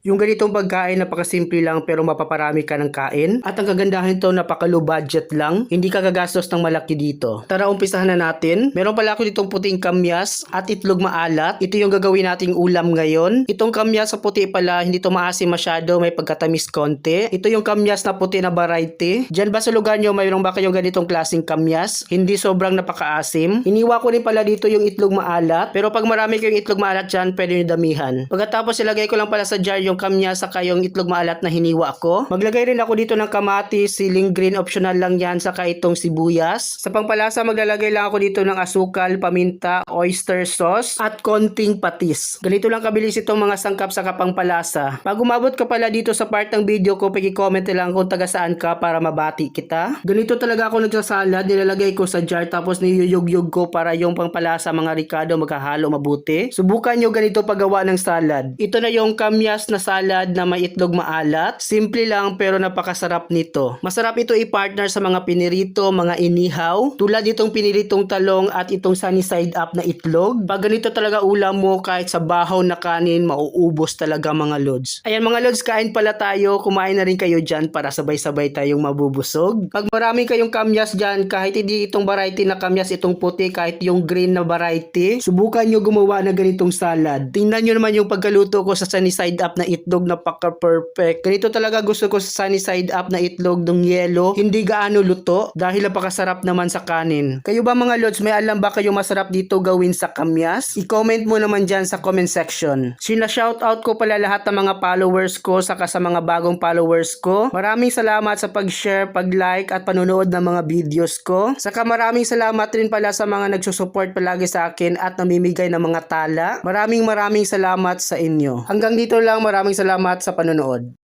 Yung ganitong pagkain napakasimple lang pero mapaparami ka ng kain. At ang kagandahan nito napaka-low budget lang. Hindi ka gagastos ng malaki dito. Tara umpisahan na natin. Meron pala ako ditong puting kamyas at itlog maalat. Ito yung gagawin nating ulam ngayon. Itong kamyas sa puti pala hindi to maasim masyado, may pagkatamis konti. Ito yung kamyas na puti na variety. Diyan ba sa lugar nyo mayroong ba kayong ganitong klaseng kamyas? Hindi sobrang napakaasim. Iniwa ko rin pala dito yung itlog maalat. Pero pag marami kayong itlog maalat dyan, pwede nyo damihan. Pagkatapos ilagay ko lang pala sa jar yung kamyas saka yung itlog maalat na hiniwa ko. Maglagay rin ako dito ng kamatis, siling green, optional lang yan, saka itong sibuyas. Sa pangpalasa maglalagay lang ako dito ng asukal, paminta, oyster sauce at konting patis. Ganito lang kabilis itong mga sangkap sa pangpalasa. Pag umabot ka pala dito sa part ng video ko, paki-comment lang kung taga saan ka para mabati kita. Ganito talaga ako nagsasalad, nilalagay ko sa jar tapos niyuyug-yug ko para yung pangpalasa mga ricado magkahalo mabuti. Subukan nyo ganito paggawa ng salad. Ito na yung kamyas na salad na may itlog maalat. Simple lang pero napakasarap nito. Masarap ito i-partner sa mga pinirito, mga inihaw. Tulad itong piniritong talong at itong sunny side up na itlog. Pag ganito talaga ulam mo kahit sa bahaw na kanin, mauubos talaga mga lods. Ayan mga lods, kain pala tayo. Kumain na rin kayo dyan para sabay-sabay tayong mabubusog. Pag marami kayong kamyas dyan, kahit hindi itong variety na kamyas, itong puti, kahit yung green na variety, subukan nyo gumawa na ganitong salad. Tingnan nyo naman yung pagkaluto ko sa sunny side up na itlog, napaka-perfect. Ganito talaga gusto ko sa sunny side up na itlog ng yellow. Hindi gaano luto dahil napakasarap naman sa kanin. Kayo ba mga lods, may alam ba kayo masarap dito gawin sa kamyas? I-comment mo naman dyan sa comment section. Sina-shoutout ko pala lahat ng mga followers ko saka sa mga bagong followers ko. Maraming salamat sa pag-share, pag-like at panonood ng mga videos ko. Saka maraming salamat rin pala sa mga nagsusupport palagi sa akin at namimigay ng mga tala. Maraming salamat sa inyo. Hanggang dito lang, maraming salamat sa panonood.